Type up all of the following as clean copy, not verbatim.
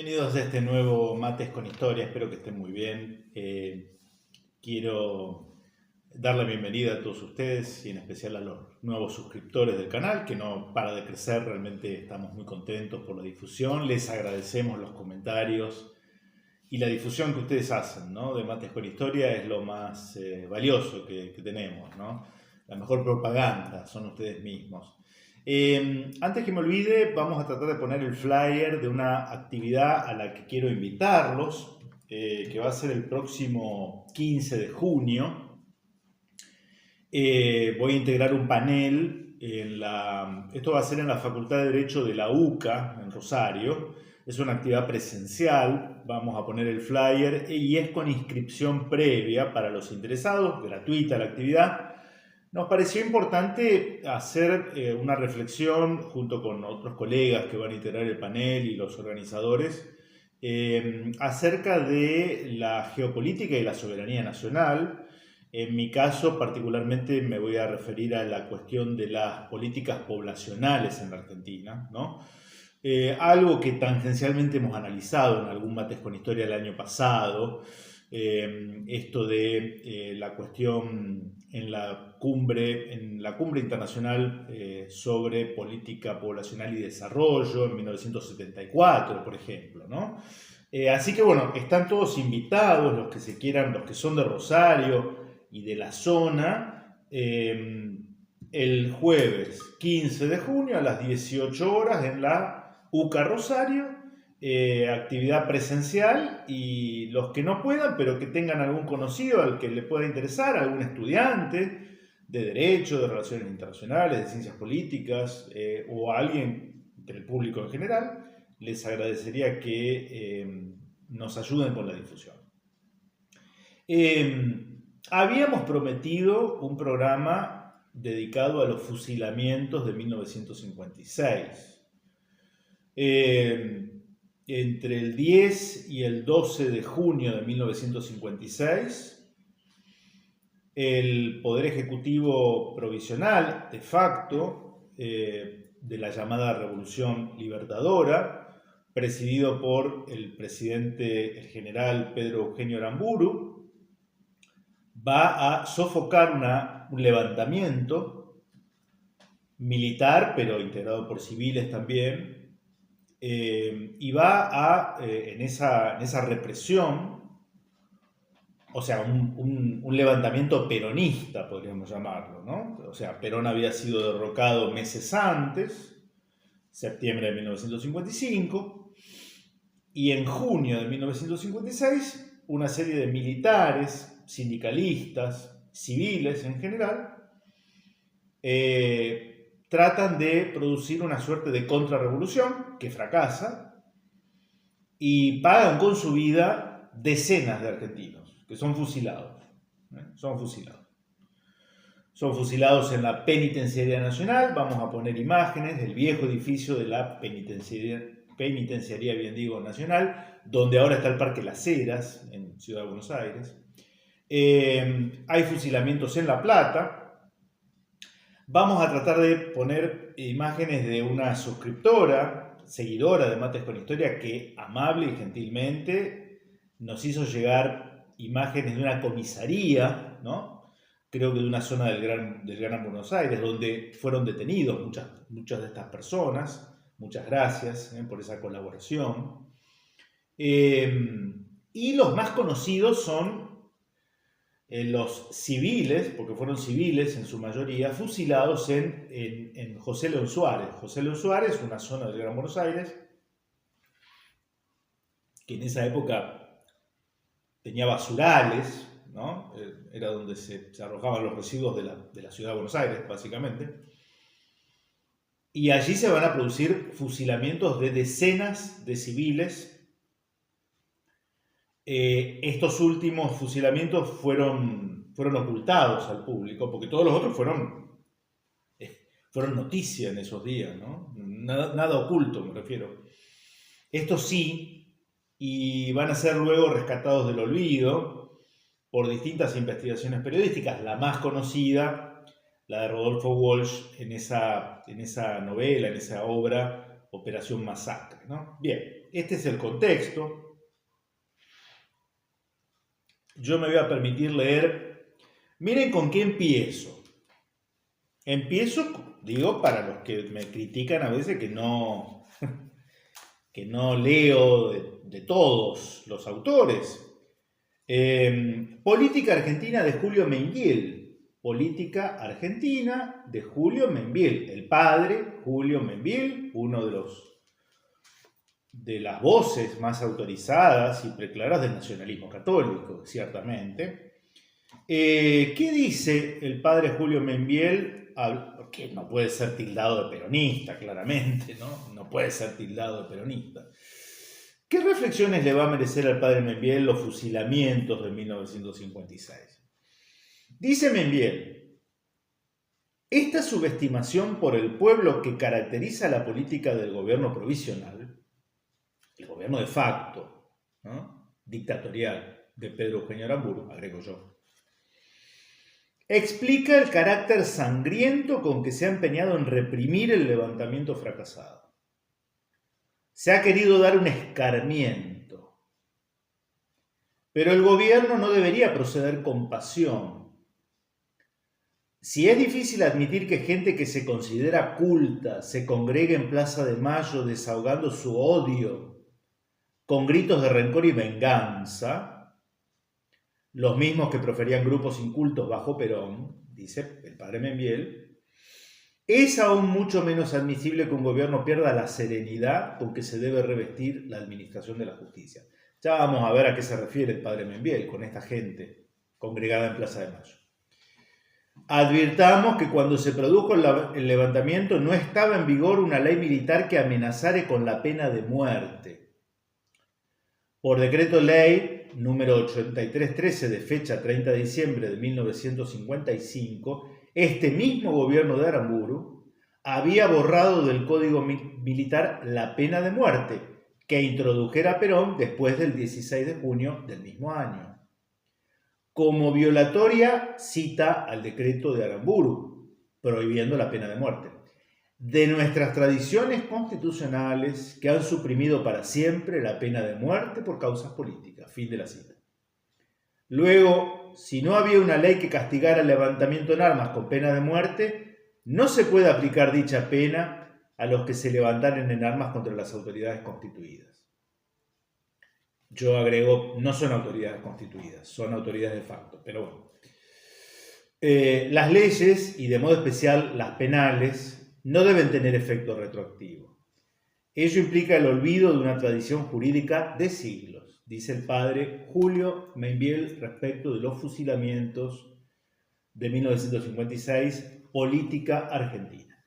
Bienvenidos a este nuevo Mates con Historia, espero que estén muy bien. Quiero dar la bienvenida a todos ustedes y en especial a los nuevos suscriptores del canal, que no para de crecer, realmente estamos muy contentos por la difusión. Les agradecemos los comentarios y la difusión que ustedes hacen, ¿no? De Mates con Historia es lo más valioso que tenemos, ¿no? La mejor propaganda son ustedes mismos. Antes que me olvide, vamos a tratar de poner el flyer de una actividad a la que quiero invitarlos, que va a ser el próximo 15 de junio. Voy a integrar un panel, esto va a ser en la Facultad de Derecho de la UCA, en Rosario. Es una actividad presencial, vamos a poner el flyer y es con inscripción previa para los interesados, gratuita la actividad. Nos pareció importante hacer una reflexión junto con otros colegas que van a integrar el panel y los organizadores acerca de la geopolítica y la soberanía nacional. En mi caso, particularmente, me voy a referir a la cuestión de las políticas poblacionales en la Argentina, ¿no? Algo que tangencialmente hemos analizado en algún Mates con Historia el año pasado. Esto de la cuestión en la cumbre internacional sobre política poblacional y desarrollo en 1974, por ejemplo, ¿no? Así que bueno, están todos invitados los que se quieran, los que son de Rosario y de la zona, el jueves 15 de junio a las 18 horas en la UCA Rosario. Actividad presencial, y los que no puedan, pero que tengan algún conocido al que le pueda interesar, algún estudiante de Derecho, de Relaciones Internacionales, de Ciencias Políticas, o a alguien del público en general, les agradecería que nos ayuden con la difusión. Habíamos prometido un programa dedicado a los fusilamientos de 1956. Entre el 10 y el 12 de junio de 1956, el Poder Ejecutivo Provisional, de facto, de la llamada Revolución Libertadora, presidido por el presidente, el general Pedro Eugenio Aramburu, va a sofocar un levantamiento militar, pero integrado por civiles también, y va a, en esa represión, o sea, un levantamiento peronista, podríamos llamarlo, ¿no? O sea, Perón había sido derrocado meses antes, septiembre de 1955, y en junio de 1956, una serie de militares, sindicalistas, civiles en general, tratan de producir una suerte de contrarrevolución que fracasa y pagan con su vida decenas de argentinos que son fusilados. Son fusilados en la Penitenciaría Nacional. Vamos a poner imágenes del viejo edificio de la Penitenciaría, bien digo, Nacional, donde ahora está el Parque Las Heras, en Ciudad de Buenos Aires. Hay fusilamientos en La Plata. Vamos a tratar de poner imágenes de una suscriptora, seguidora de Mates con Historia, que amable y gentilmente nos hizo llegar imágenes de una comisaría, ¿no? Creo que de una zona del Gran Buenos Aires, donde fueron detenidos muchas de estas personas. Muchas gracias por esa colaboración. Y los más conocidos son los civiles, porque fueron civiles en su mayoría, fusilados en José León Suárez. José León Suárez, una zona del Gran Buenos Aires, que en esa época tenía basurales, ¿no? Era donde se arrojaban los residuos de la ciudad de Buenos Aires, básicamente. Y allí se van a producir fusilamientos de decenas de civiles. Estos últimos fusilamientos fueron ocultados al público, porque todos los otros fueron noticia en esos días, ¿no? Nada oculto, me refiero. Estos sí, y van a ser luego rescatados del olvido por distintas investigaciones periodísticas. La más conocida, la de Rodolfo Walsh, en esa novela, en esa obra, Operación Masacre, ¿no? Bien. este es el contexto. Yo me voy a permitir leer. Miren con qué empiezo. Empiezo, digo, para los que me critican a veces que no leo de todos los autores. Política Argentina de Julio Menguiel. Política Argentina de Julio Menguiel. El padre, Julio Menguiel, uno de las voces más autorizadas y preclaras del nacionalismo católico, ciertamente. ¿Qué dice el padre Julio Menguiel? Que no puede ser tildado de peronista, claramente, ¿no? No puede ser tildado de peronista. ¿Qué reflexiones le va a merecer al padre Menguiel los fusilamientos de 1956? Dice Menguiel: esta subestimación por el pueblo que caracteriza la política del gobierno provisional, el gobierno de facto, ¿no?, dictatorial de Pedro Eugenio Aramburu, agrego yo, explica el carácter sangriento con que se ha empeñado en reprimir el levantamiento fracasado. Se ha querido dar un escarmiento, pero el gobierno no debería proceder con pasión. Si es difícil admitir que gente que se considera culta se congregue en Plaza de Mayo desahogando su odio con gritos de rencor y venganza, los mismos que proferían grupos incultos bajo Perón, dice el padre Menguiel, es aún mucho menos admisible que un gobierno pierda la serenidad con que se debe revestir la administración de la justicia. Ya vamos a ver a qué se refiere el padre Menguiel con esta gente congregada en Plaza de Mayo. Advirtamos que cuando se produjo el levantamiento no estaba en vigor una ley militar que amenazara con la pena de muerte. Por decreto ley número 8313 de fecha 30 de diciembre de 1955, este mismo gobierno de Aramburu había borrado del Código Militar la pena de muerte que introdujera Perón después del 16 de junio del mismo año. Como violatoria cita al decreto de Aramburu, prohibiendo la pena de muerte. De nuestras tradiciones constitucionales que han suprimido para siempre la pena de muerte por causas políticas. Fin de la cita. Luego, si no había una ley que castigara el levantamiento en armas con pena de muerte, no se puede aplicar dicha pena a los que se levantaran en armas contra las autoridades constituidas. Yo agrego, no son autoridades constituidas, son autoridades de facto, pero bueno. Las leyes, y de modo especial las penales, no deben tener efecto retroactivo. Ello implica el olvido de una tradición jurídica de siglos, dice el padre Julio Menguiel respecto de los fusilamientos de 1956, política argentina.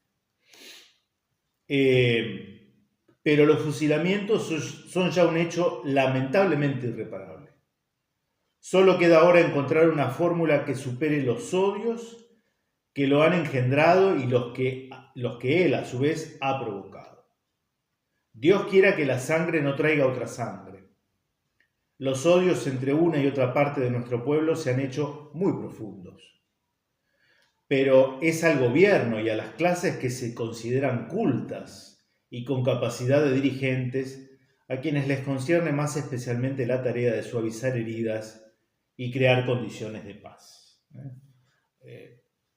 Pero los fusilamientos son ya un hecho lamentablemente irreparable. Solo queda ahora encontrar una fórmula que supere los odios que lo han engendrado y los que él a su vez ha provocado. Dios quiera que la sangre no traiga otra sangre. Los odios entre una y otra parte de nuestro pueblo se han hecho muy profundos. Pero es al gobierno y a las clases que se consideran cultas y con capacidad de dirigentes a quienes les concierne más especialmente la tarea de suavizar heridas y crear condiciones de paz.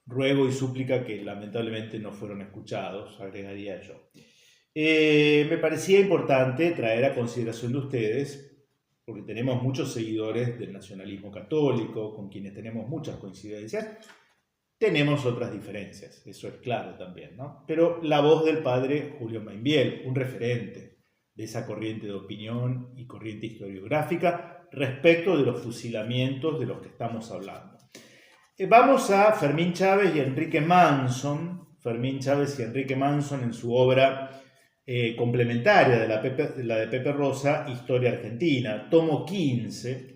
Ruego y súplica que lamentablemente no fueron escuchados, agregaría yo. Me parecía importante traer a consideración de ustedes, porque tenemos muchos seguidores del nacionalismo católico, con quienes tenemos muchas coincidencias. Tenemos otras diferencias, eso es claro también, ¿no? Pero la voz del padre Julio Menguiel, un referente de esa corriente de opinión y corriente historiográfica respecto de los fusilamientos de los que estamos hablando. Vamos a Fermín Chávez y Enrique Manson. Fermín Chávez y Enrique Manson en su obra complementaria de la de Pepe Rosa, Historia Argentina, tomo 15.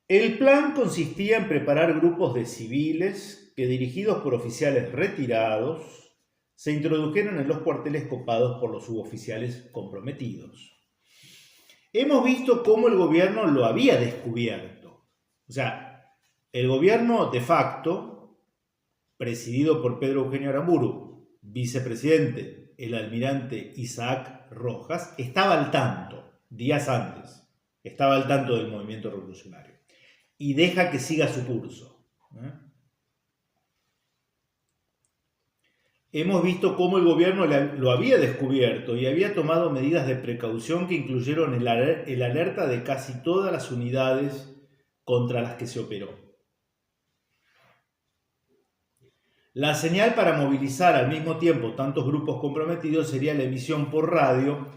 El plan consistía en preparar grupos de civiles que, dirigidos por oficiales retirados, se introdujeron en los cuarteles copados por los suboficiales comprometidos. Hemos visto cómo el gobierno lo había descubierto. O sea, el gobierno de facto, presidido por Pedro Eugenio Aramburu, vicepresidente el almirante Isaac Rojas, estaba al tanto, días antes, estaba al tanto del movimiento revolucionario y deja que siga su curso. Hemos visto cómo el gobierno lo había descubierto y había tomado medidas de precaución que incluyeron el alerta de casi todas las unidades contra las que se operó. La señal para movilizar al mismo tiempo tantos grupos comprometidos sería la emisión por radio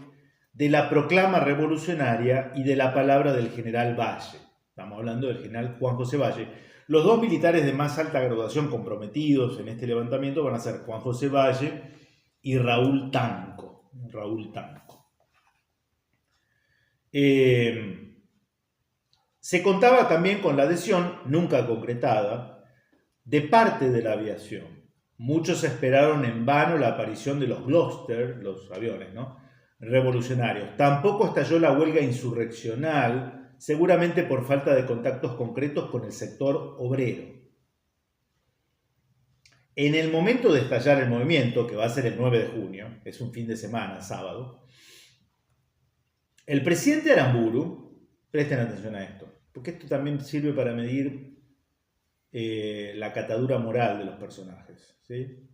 de la proclama revolucionaria y de la palabra del general Valle. Estamos hablando del general Juan José Valle. Los dos militares de más alta graduación comprometidos en este levantamiento van a ser Juan José Valle y Raúl Tanco. Se contaba también con la adhesión, nunca concretada, de parte de la aviación. Muchos esperaron en vano la aparición de los Gloster, los aviones, ¿no?, revolucionarios. Tampoco estalló la huelga insurreccional, seguramente por falta de contactos concretos con el sector obrero. En el momento de estallar el movimiento, que va a ser el 9 de junio, es un fin de semana, sábado, el presidente Aramburu, presten atención a esto, porque esto también sirve para medir la catadura moral de los personajes, ¿sí?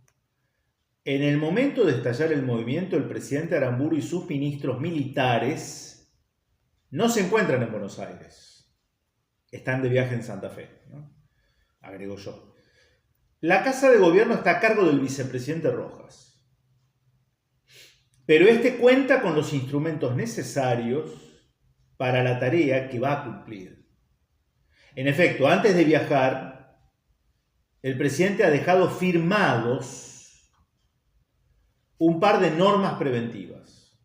En el momento de estallar el movimiento, el presidente Aramburu y sus ministros militares no se encuentran en Buenos Aires, están de viaje en Santa Fe, ¿no?, agrego yo. La Casa de Gobierno está a cargo del vicepresidente Rojas, pero este cuenta con los instrumentos necesarios para la tarea que va a cumplir. En efecto, antes de viajar, el presidente ha dejado firmados un par de normas preventivas.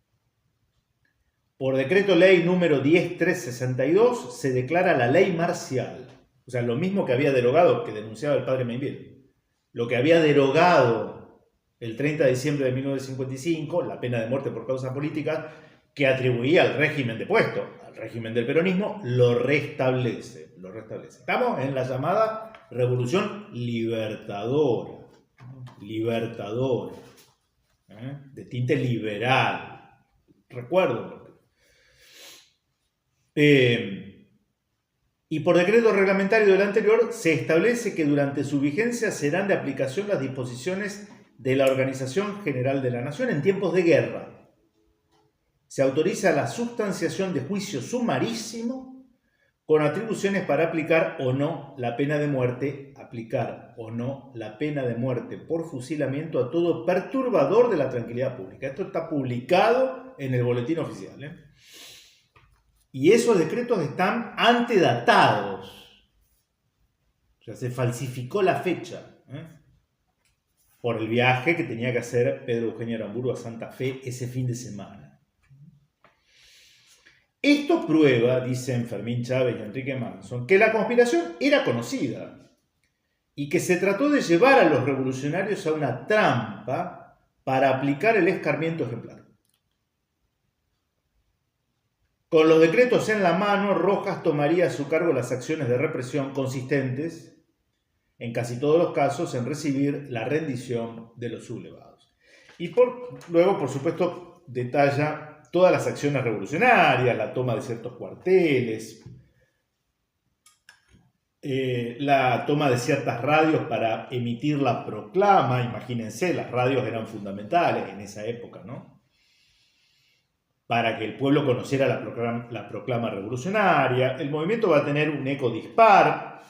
Por decreto ley número 10362 se declara la ley marcial, o sea, lo mismo que había derogado, que denunciaba el padre Mainville, lo que había derogado el 30 de diciembre de 1955, la pena de muerte por causas políticas, que atribuía al régimen depuesto, al régimen del peronismo, lo restablece. Estamos en la llamada revolución libertadora, de tinte liberal. Recuerdo. Y por decreto reglamentario del anterior se establece que durante su vigencia serán de aplicación las disposiciones de la Organización General de la Nación en tiempos de guerra. Se autoriza la sustanciación de juicio sumarísimo con atribuciones para aplicar o no la pena de muerte, por fusilamiento a todo perturbador de la tranquilidad pública. Esto está publicado en el boletín oficial, Y esos decretos están antedatados. O sea, se falsificó la fecha, por el viaje que tenía que hacer Pedro Eugenio Aramburu a Santa Fe ese fin de semana. Esto prueba, dicen Fermín Chávez y Enrique Manson, que la conspiración era conocida y que se trató de llevar a los revolucionarios a una trampa para aplicar el escarmiento ejemplar. Con los decretos en la mano, Rojas tomaría a su cargo las acciones de represión consistentes, en casi todos los casos, en recibir la rendición de los sublevados. Y luego, por supuesto, detalla todas las acciones revolucionarias, la toma de ciertos cuarteles, la toma de ciertas radios para emitir la proclama. Imagínense, las radios eran fundamentales en esa época, ¿no?, para que el pueblo conociera la proclama revolucionaria. El movimiento va a tener un eco dispar.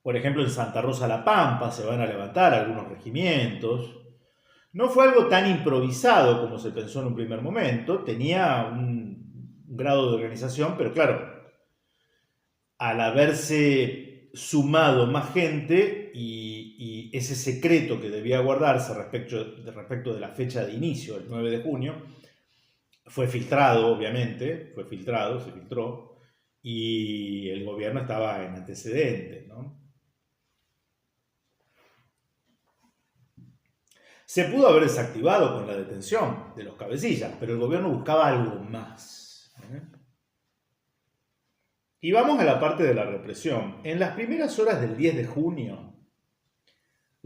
Por ejemplo, en Santa Rosa La Pampa se van a levantar algunos regimientos. No fue algo tan improvisado como se pensó en un primer momento, tenía un grado de organización, pero claro, al haberse sumado más gente y ese secreto que debía guardarse respecto de la fecha de inicio, el 9 de junio, fue filtrado, obviamente, se filtró, y el gobierno estaba en antecedentes, ¿no? Se pudo haber desactivado con la detención de los cabecillas, pero el gobierno buscaba algo más. Y vamos a la parte de la represión. En las primeras horas del 10 de junio,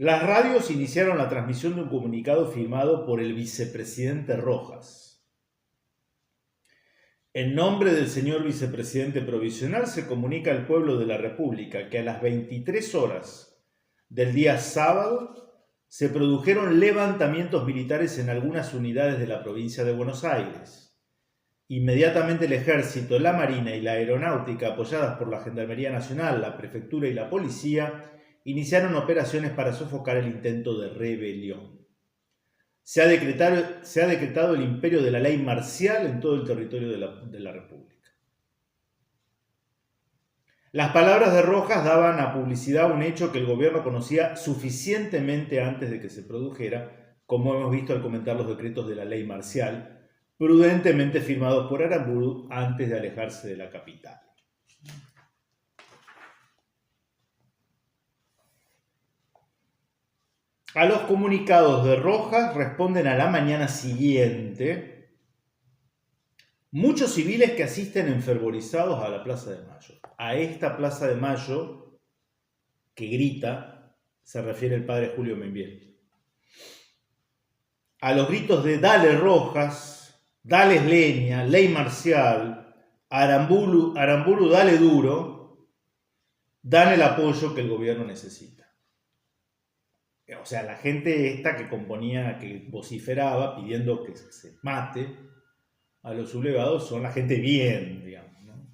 Las radios iniciaron la transmisión de un comunicado firmado por el vicepresidente Rojas. En nombre del señor vicepresidente provisional se comunica al pueblo de la República que a las 23 horas del día sábado se produjeron levantamientos militares en algunas unidades de la provincia de Buenos Aires. Inmediatamente el ejército, la marina y la aeronáutica, apoyadas por la Gendarmería Nacional, la prefectura y la policía, iniciaron operaciones para sofocar el intento de rebelión. Se ha decretado el imperio de la ley marcial en todo el territorio de la República. Las palabras de Rojas daban a publicidad un hecho que el gobierno conocía suficientemente antes de que se produjera, como hemos visto al comentar los decretos de la ley marcial, prudentemente firmados por Aramburu antes de alejarse de la capital. A los comunicados de Rojas responden a la mañana siguiente muchos civiles que asisten enfervorizados a la Plaza de Mayo. A esta Plaza de Mayo que grita se refiere el padre Julio Membiel. A los gritos de "Dale Rojas", "Dale leña", "Ley marcial", Aramburu, dale duro", dan el apoyo que el gobierno necesita. O sea, la gente esta que componía, que vociferaba pidiendo que se mate a los sublevados son la gente bien, digamos, ¿no?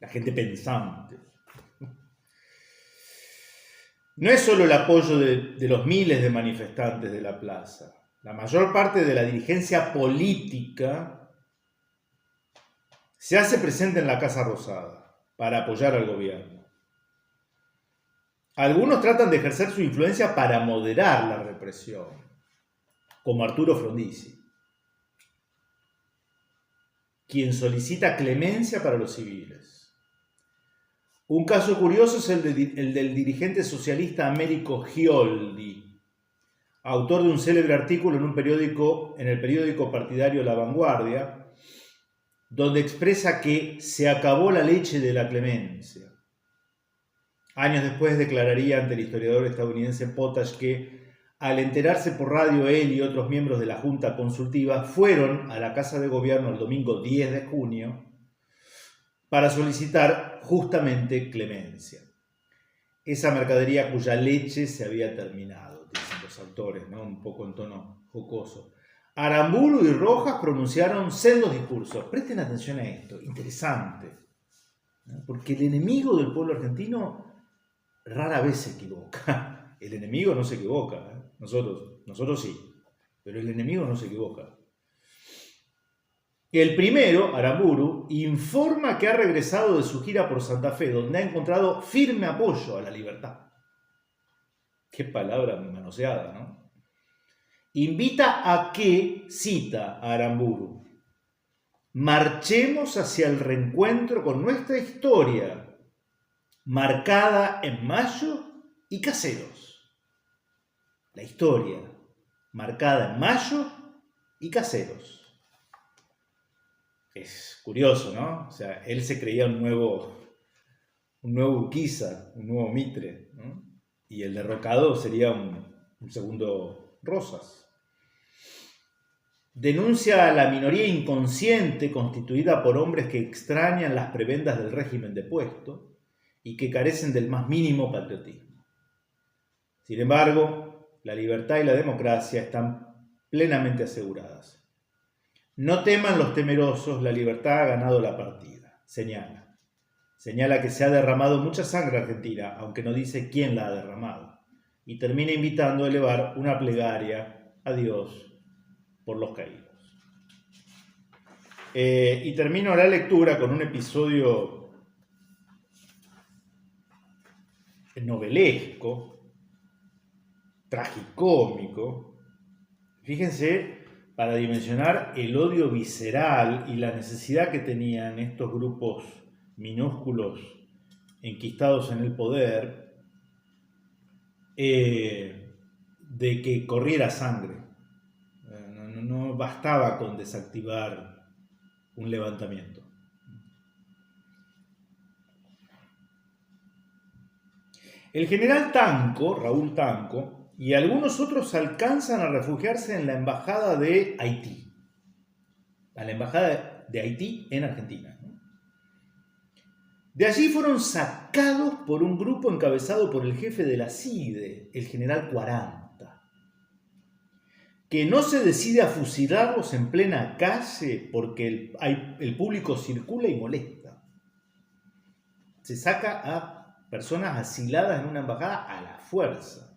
La gente pensante. No es solo el apoyo de los miles de manifestantes de la plaza. La mayor parte de la dirigencia política se hace presente en la Casa Rosada para apoyar al gobierno. Algunos tratan de ejercer su influencia para moderar la represión, como Arturo Frondizi, quien solicita clemencia para los civiles. Un caso curioso es el del dirigente socialista Américo Gioldi, autor de un célebre artículo en el periódico partidario La Vanguardia, donde expresa que se acabó la leche de la clemencia. Años después declararía ante el historiador estadounidense Potash que, al enterarse por radio él y otros miembros de la Junta Consultiva, fueron a la Casa de Gobierno el domingo 10 de junio para solicitar justamente clemencia. Esa mercadería cuya leche se había terminado, dicen los autores, ¿no? Un poco en tono jocoso. Aramburu y Rojas pronunciaron sendos discursos. Presten atención a esto, interesante, ¿no? Porque el enemigo del pueblo argentino rara vez se equivoca. El enemigo no se equivoca, ¿eh? Nosotros sí, pero el enemigo no se equivoca. El primero, Aramburu, informa que ha regresado de su gira por Santa Fe, donde ha encontrado firme apoyo a la libertad. Qué palabra manoseada, ¿no? Invita a que, cita a Aramburu, marchemos hacia el reencuentro con nuestra historia, marcada en Mayo y Caseros. La historia, marcada en Mayo y Caseros. Es curioso, ¿no? O sea, él se creía un nuevo Urquiza, un nuevo Mitre, ¿no? Y el derrocado sería un segundo Rosas. Denuncia a la minoría inconsciente constituida por hombres que extrañan las prebendas del régimen depuesto y que carecen del más mínimo patriotismo. Sin embargo, la libertad y la democracia están plenamente aseguradas. No teman los temerosos, la libertad ha ganado la partida, señala. Señala que se ha derramado mucha sangre argentina, aunque no dice quién la ha derramado. Y termina invitando a elevar una plegaria a Dios por los caídos. Y termino la lectura con un episodio novelesco, tragicómico. Fíjense, para dimensionar el odio visceral y la necesidad que tenían estos grupos minúsculos enquistados en el poder de que corriera sangre. No bastaba con desactivar un levantamiento. El general Tanco, Raúl Tanco, y algunos otros alcanzan a refugiarse en la embajada de Haití, a la embajada de Haití en Argentina. De allí fueron sacados por un grupo encabezado por el jefe de la CIDE, el general 40, que no se decide a fusilarlos en plena calle porque el público circula y molesta. Se saca a personas asiladas en una embajada a la fuerza.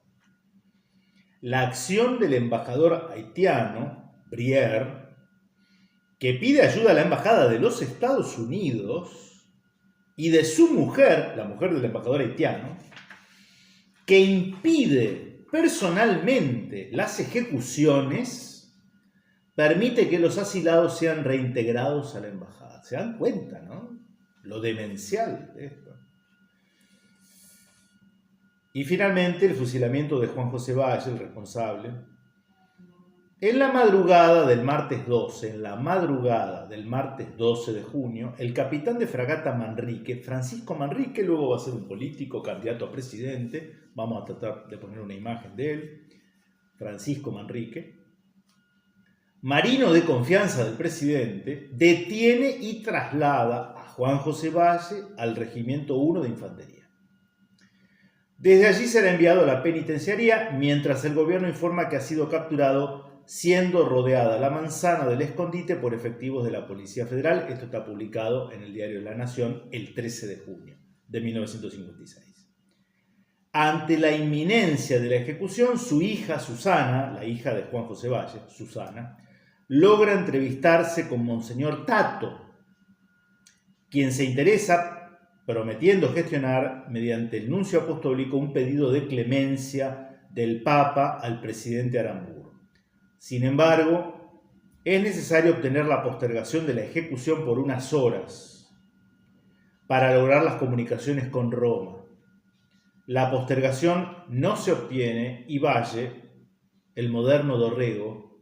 La acción del embajador haitiano, Brière, que pide ayuda a la embajada de los Estados Unidos y de su mujer, la mujer del embajador haitiano, que impide personalmente las ejecuciones, permite que los asilados sean reintegrados a la embajada. ¿Se dan cuenta, no? Lo demencial de esto. Y finalmente el fusilamiento de Juan José Valle, el responsable. En la madrugada del martes 12, de junio, el capitán de fragata Manrique, Francisco Manrique, luego va a ser un político candidato a presidente, vamos a tratar de poner una imagen de él, Francisco Manrique, marino de confianza del presidente, detiene y traslada a Juan José Valle al Regimiento 1 de Infantería. Desde allí será enviado a la penitenciaría, mientras el gobierno informa que ha sido capturado siendo rodeada la manzana del escondite por efectivos de la Policía Federal. Esto está publicado en el diario La Nación el 13 de junio de 1956. Ante la inminencia de la ejecución, su hija Susana, la hija de Juan José Valle, Susana, logra entrevistarse con Monseñor Tato, quien se interesa, prometiendo gestionar mediante el nuncio apostólico un pedido de clemencia del Papa al presidente Aramburu. Sin embargo, es necesario obtener la postergación de la ejecución por unas horas para lograr las comunicaciones con Roma. La postergación no se obtiene y Valle, el moderno Dorrego,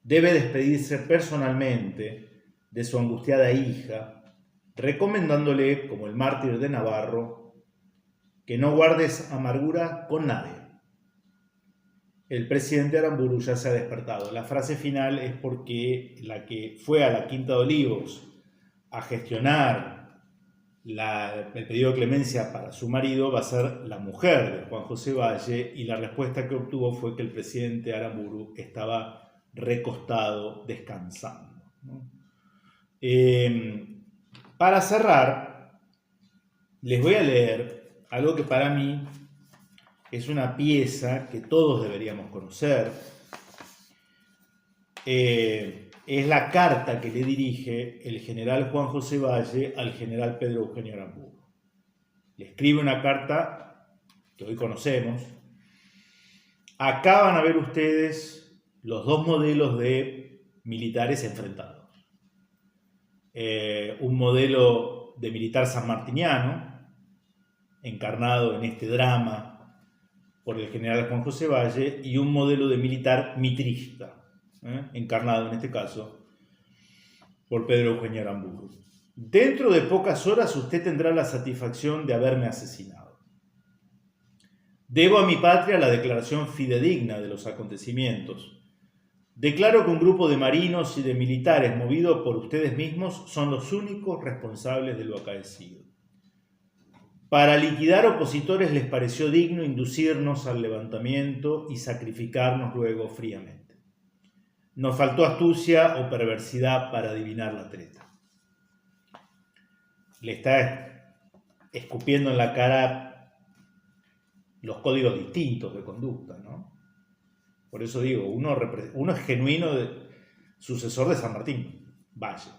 debe despedirse personalmente de su angustiada hija, recomendándole, como el mártir de Navarro, que no guardes amargura con nadie. El presidente Aramburu ya se ha despertado. La frase final es porque la que fue a la Quinta de Olivos a gestionar el pedido de clemencia para su marido va a ser la mujer de Juan José Valle, y la respuesta que obtuvo fue que el presidente Aramburu estaba recostado descansando, ¿no? Para cerrar, les voy a leer algo que para mí es una pieza que todos deberíamos conocer. Es la carta que le dirige el general Juan José Valle al general Pedro Eugenio Aramburu. Le escribe una carta que hoy conocemos. Acá van a ver ustedes los dos modelos de militares enfrentados. Un modelo de militar sanmartiniano, encarnado en este drama por el general Juan José Valle, y un modelo de militar mitrista, encarnado en este caso por Pedro Eugenio Aramburu. Dentro de pocas horas usted tendrá la satisfacción de haberme asesinado. Debo a mi patria la declaración fidedigna de los acontecimientos. Declaro que un grupo de marinos y de militares movidos por ustedes mismos son los únicos responsables de lo acaecido. Para liquidar opositores les pareció digno inducirnos al levantamiento y sacrificarnos luego fríamente. Nos faltó astucia o perversidad para adivinar la treta. Le está escupiendo en la cara los códigos distintos de conducta, ¿no? Por eso digo, uno es genuino sucesor de San Martín, Valle,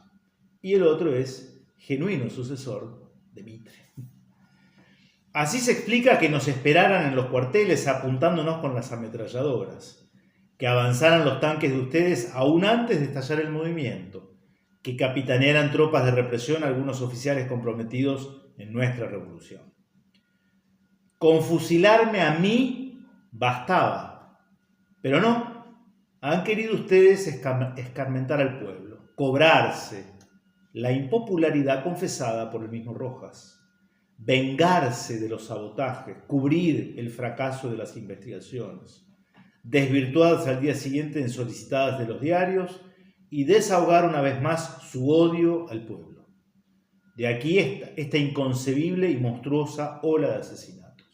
y el otro es genuino sucesor de Mitre. Así se explica que nos esperaran en los cuarteles apuntándonos con las ametralladoras, que avanzaran los tanques de ustedes aún antes de estallar el movimiento, que capitanearan tropas de represión a algunos oficiales comprometidos en nuestra revolución. Con fusilarme a mí bastaba, pero no, han querido ustedes escarmentar al pueblo, cobrarse la impopularidad confesada por el mismo Rojas. vengarse de los sabotajes, cubrir el fracaso de las investigaciones, desvirtuadas al día siguiente en solicitadas de los diarios y desahogar una vez más su odio al pueblo. De aquí esta inconcebible y monstruosa ola de asesinatos.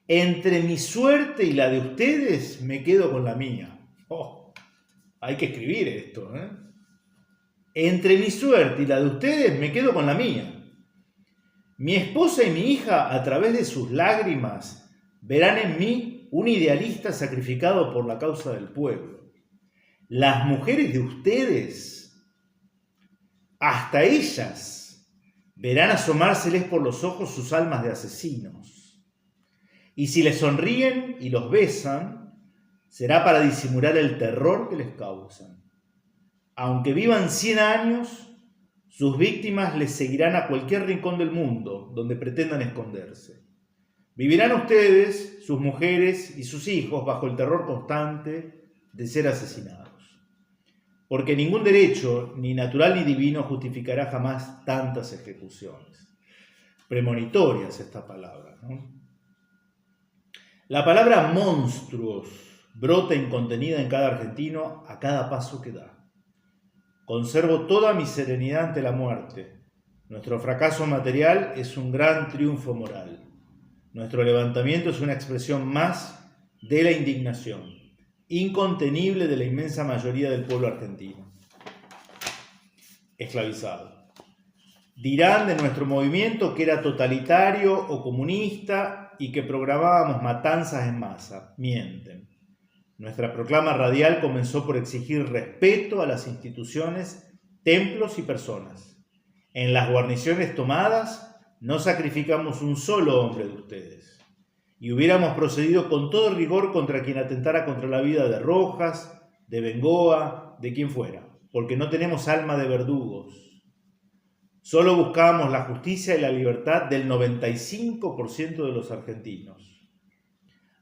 Entre mi suerte y la de ustedes me quedo con la mía. Oh, hay que escribir esto, ¿eh? Entre mi suerte y la de ustedes me quedo con la mía. Mi esposa y mi hija, a través de sus lágrimas, verán en mí un idealista sacrificado por la causa del pueblo. Las mujeres de ustedes, hasta ellas, verán asomárseles por los ojos sus almas de asesinos. Y si les sonríen y los besan, será para disimular el terror que les causan. Aunque vivan 100 años, sus víctimas les seguirán a cualquier rincón del mundo donde pretendan esconderse. Vivirán ustedes, sus mujeres y sus hijos bajo el terror constante de ser asesinados. Porque ningún derecho, ni natural ni divino, justificará jamás tantas ejecuciones. Premonitorias esta palabra, ¿no? La palabra monstruos brota incontenida en cada argentino a cada paso que da. Conservo toda mi serenidad ante la muerte. Nuestro fracaso material es un gran triunfo moral. Nuestro levantamiento es una expresión más de la indignación, incontenible de la inmensa mayoría del pueblo argentino, esclavizado. Dirán de nuestro movimiento que era totalitario o comunista y que programábamos matanzas en masa. Mienten. Nuestra proclama radial comenzó por exigir respeto a las instituciones, templos y personas. En las guarniciones tomadas no sacrificamos un solo hombre de ustedes. Y hubiéramos procedido con todo rigor contra quien atentara contra la vida de Rojas, de Bengoa, de quien fuera, porque no tenemos alma de verdugos. Solo buscábamos la justicia y la libertad del 95% de los argentinos.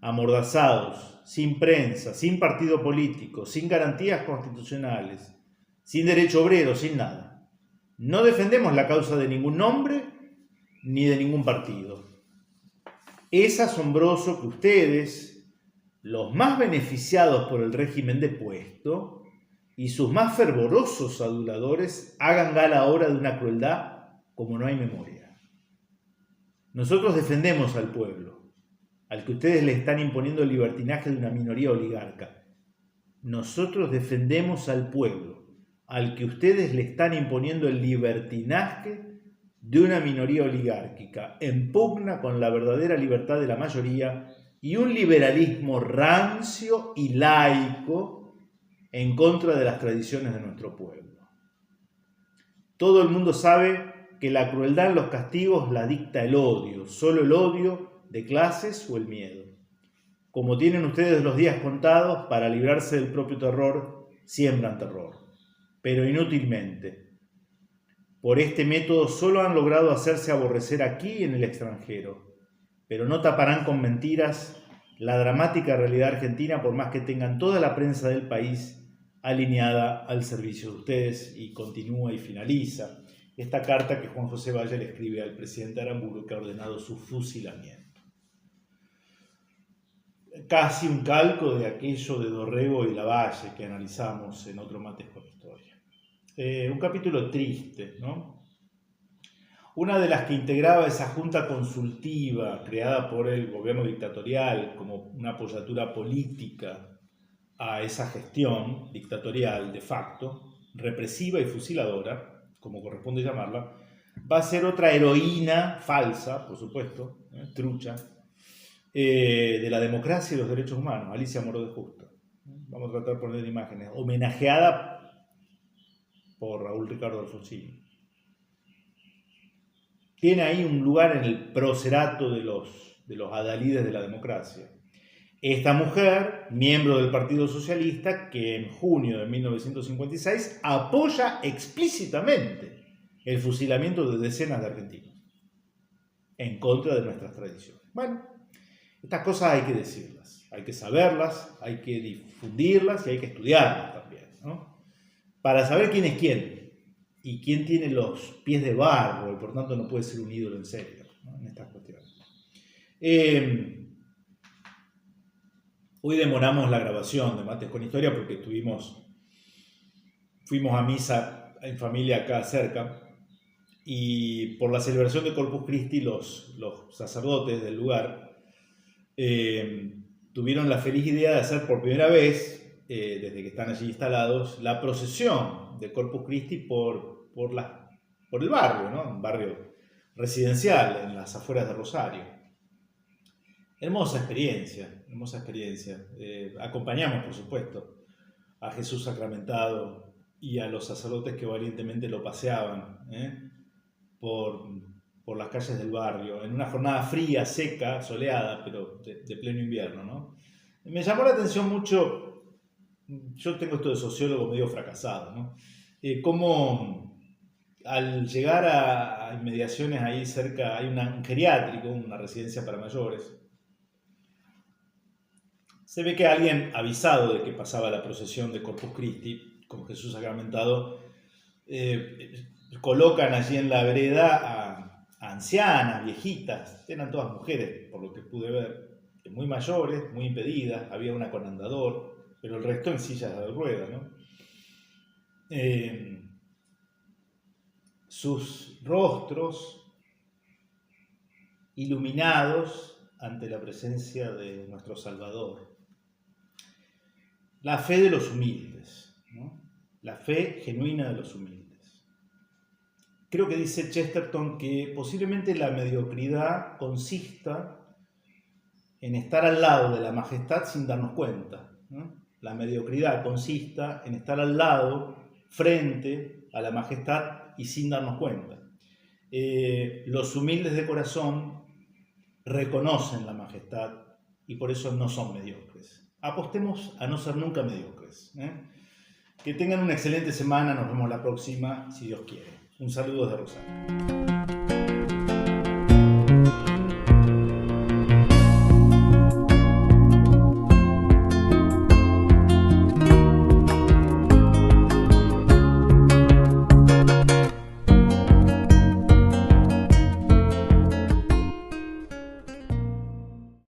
Amordazados, sin prensa, sin partido político, sin garantías constitucionales, sin derecho obrero, sin nada. No defendemos la causa de ningún nombre ni de ningún partido. Es asombroso que ustedes, los más beneficiados por el régimen depuesto, y sus más fervorosos aduladores hagan gala ahora de una crueldad como no hay memoria. Nosotros defendemos al pueblo, al que ustedes le están imponiendo el libertinaje de una minoría oligarca. Nosotros defendemos al pueblo, al que ustedes le están imponiendo el libertinaje de una minoría oligárquica, en pugna con la verdadera libertad de la mayoría y un liberalismo rancio y laico en contra de las tradiciones de nuestro pueblo. Todo el mundo sabe que la crueldad en los castigos la dicta el odio, solo el odio de clases o el miedo. Como tienen ustedes los días contados, para librarse del propio terror, siembran terror, pero inútilmente. Por este método solo han logrado hacerse aborrecer aquí y en el extranjero, pero no taparán con mentiras la dramática realidad argentina por más que tengan toda la prensa del país alineada al servicio de ustedes. Y continúa y finaliza esta carta que Juan José Valle le escribe al presidente Aramburu, que ha ordenado su fusilamiento. Casi un calco de aquello de Dorrego y Lavalle que analizamos en otro Mates con Historia. Un capítulo triste, ¿no? Una de las que integraba esa junta consultiva creada por el gobierno dictatorial como una apoyatura política a esa gestión dictatorial de facto, represiva y fusiladora, como corresponde llamarla, va a ser otra heroína falsa, por supuesto, trucha, de la democracia y los derechos humanos, Alicia Moró de Justo. Vamos a tratar de poner imágenes, homenajeada por Raúl Ricardo Alfonsín. Tiene ahí un lugar en el procerato de los adalides de la democracia. Esta mujer, miembro del Partido Socialista, que en junio de 1956 apoya explícitamente el fusilamiento de decenas de argentinos, en contra de nuestras tradiciones. Bueno, estas cosas hay que decirlas, hay que saberlas, hay que difundirlas y hay que estudiarlas también, ¿no? Para saber quién es quién y quién tiene los pies de barro y por tanto no puede ser un ídolo en serio, ¿no? En estas cuestiones. Hoy demoramos la grabación de Mates con Historia porque fuimos a misa en familia acá cerca y por la celebración de Corpus Christi los sacerdotes del lugar tuvieron la feliz idea de hacer por primera vez, desde que están allí instalados, la procesión de Corpus Christi por el barrio, ¿no? Un barrio residencial en las afueras de Rosario. Hermosa experiencia, hermosa experiencia. Acompañamos, por supuesto, a Jesús sacramentado y a los sacerdotes que valientemente lo paseaban por las calles del barrio, en una jornada fría, seca, soleada, pero de pleno invierno, ¿no? Me llamó la atención mucho, yo tengo esto de sociólogo medio fracasado, ¿no? Cómo al llegar a inmediaciones ahí cerca, hay un geriátrico, una residencia para mayores, se ve que alguien avisado de que pasaba la procesión de Corpus Christi con Jesús sacramentado, colocan allí en la vereda a ancianas, viejitas, eran todas mujeres, por lo que pude ver, muy mayores, muy impedidas, había una con andador, pero el resto en sillas de ruedas, ¿no? Sus rostros iluminados ante la presencia de nuestro Salvador. La fe de los humildes, ¿no? La fe genuina de los humildes. Creo que dice Chesterton que posiblemente la mediocridad consista en estar al lado de la majestad sin darnos cuenta, ¿no? La mediocridad consista en estar al lado, frente a la majestad y sin darnos cuenta. Los humildes de corazón reconocen la majestad y por eso no son mediocres. Apostemos a no ser nunca mediocres. Que tengan una excelente semana, nos vemos la próxima, si Dios quiere. Un saludo desde Rosario.